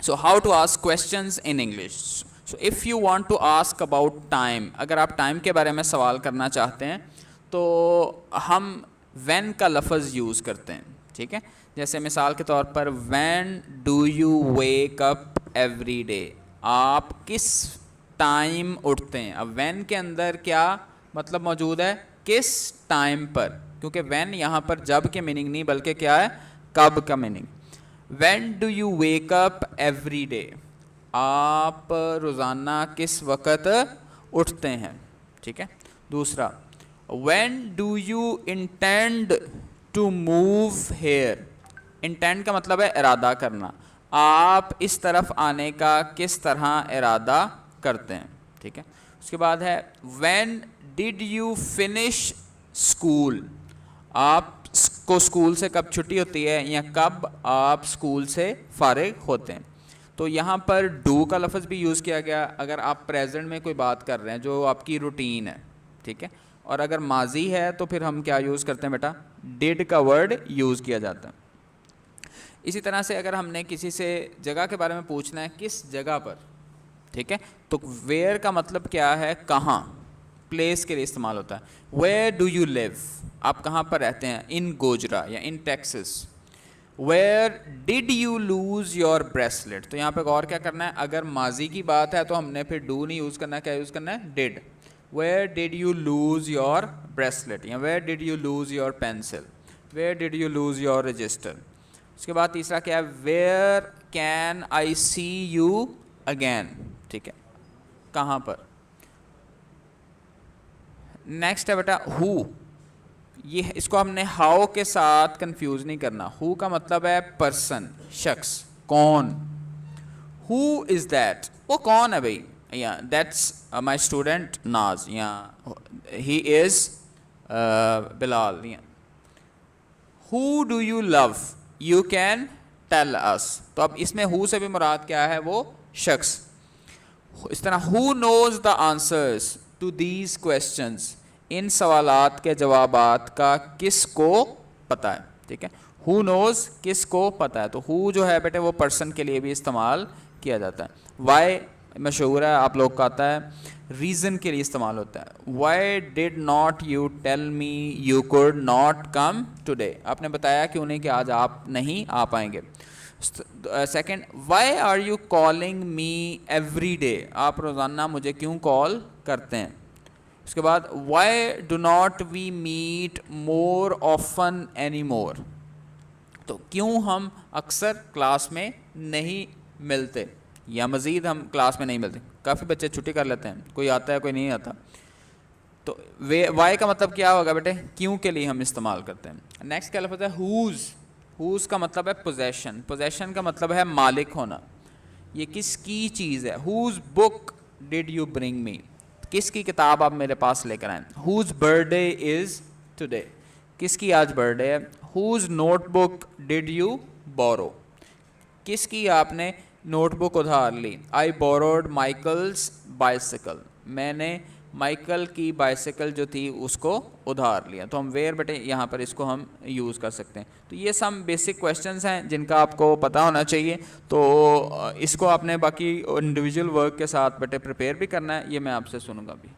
So how to ask questions in English? So if you want to ask about time, अगर आप time के बारे में सवाल करना चाहते हैं तो हम when का लफ्ज़ यूज़ करते हैं, ठीक है। जैसे मिसाल के तौर पर when do you wake up every day, आप किस टाइम उठते हैं। अब when के अंदर क्या मतलब मौजूद है, किस टाइम पर, क्योंकि when यहाँ पर जब के मीनिंग नहीं बल्कि क्या है, कब का meaning. When do you wake up every day, आप रोज़ाना किस वक़्त उठते हैं, ठीक है। दूसरा, When do you intend to move here, intend का मतलब है इरादा करना, आप इस तरफ आने का किस तरह इरादा करते हैं, ठीक है। उसके बाद है When did you finish school, आप को स्कूल से कब छुट्टी होती है या कब आप स्कूल से फारिग होते हैं। तो यहाँ पर डू का लफ्ज़ भी यूज़ किया गया अगर आप प्रेजेंट में कोई बात कर रहे हैं जो आपकी रूटीन है, ठीक है। और अगर माजी है तो फिर हम क्या यूज़ करते हैं बेटा, डिड का वर्ड यूज़ किया जाता है। इसी तरह से अगर हमने किसी से जगह के बारे में पूछना है किस जगह पर, ठीक है, तो वेयर का मतलब क्या है, कहाँ, प्लेस के लिए इस्तेमाल होता है। वेयर डू यू लिव, आप कहाँ पर रहते हैं, इन गोजरा या in Texas. Where did you lose your bracelet, तो यहाँ पे गौर क्या करना है, अगर माजी की बात है तो हमने फिर डू नहीं यूज़ करना है, क्या यूज़ करना है, did. Where did you lose your bracelet या where did you lose your pencil, where did you lose your register. उसके बाद तीसरा क्या है, where can I see you again, ठीक है, कहाँ पर। नेक्स्ट है बेटा हु, ये इसको हमने हाउ के साथ कंफ्यूज नहीं करना। हु का मतलब है पर्सन, शख्स, कौन। हु इज़ दैट, वो कौन है भाई, या दैट्स माई स्टूडेंट नाज, या he is Bilal. Who do you love, you can tell us, तो अब इसमें हु से भी मुराद क्या है, वो शख्स। इस तरह who knows the answers to these questions, इन सवालात के जवाबात का किसको पता है, ठीक है। हु नोज किसको पता है, तो हु जो है बेटे वो पर्सन के लिए भी इस्तेमाल किया जाता है। वाई मशहूर है, आप लोग का आता है, रीज़न के लिए इस्तेमाल होता है। Why did not you tell me you could not come today, आपने बताया कि उन्हें कि आज आप नहीं आ पाएंगे। Second, why are you calling me every day, आप रोज़ाना मुझे क्यों कॉल करते हैं। उसके बाद why do not we meet more often any more, तो क्यों हम अक्सर क्लास में नहीं मिलते या मज़ीद हम क्लास में नहीं मिलते। काफ़ी बच्चे छुट्टी कर लेते हैं, कोई आता है कोई नहीं आता। तो वे वाई का मतलब क्या होगा बेटे, क्यों के लिए हम इस्तेमाल करते हैं। नेक्स्ट क्या लफ्ज़ है हुज़, हुज़ का मतलब है पोजेशन, पोजेशन का मतलब है मालिक होना, ये किसकी चीज़ है। Who's book did you bring me, किसकी किताब आप मेरे पास लेकर आए। हुज़ बर्थडे इज़ टुडे, किसकी आज बर्थडे है। हुज़ नोटबुक डिड यू बोरो, किसकी आपने नोटबुक उधार ली। आई बोरोड माइकल्स बाइसिकल, मैंने माइकल की बाइसिकल जो थी उसको उधार लिया। तो हम वेयर बेटे यहाँ पर इसको हम यूज़ कर सकते हैं। तो ये सब बेसिक क्वेश्चंस हैं जिनका आपको पता होना चाहिए। तो इसको आपने बाकी इंडिविजुअल वर्क के साथ बेटे प्रिपेयर भी करना है, ये मैं आपसे सुनूंगा भी।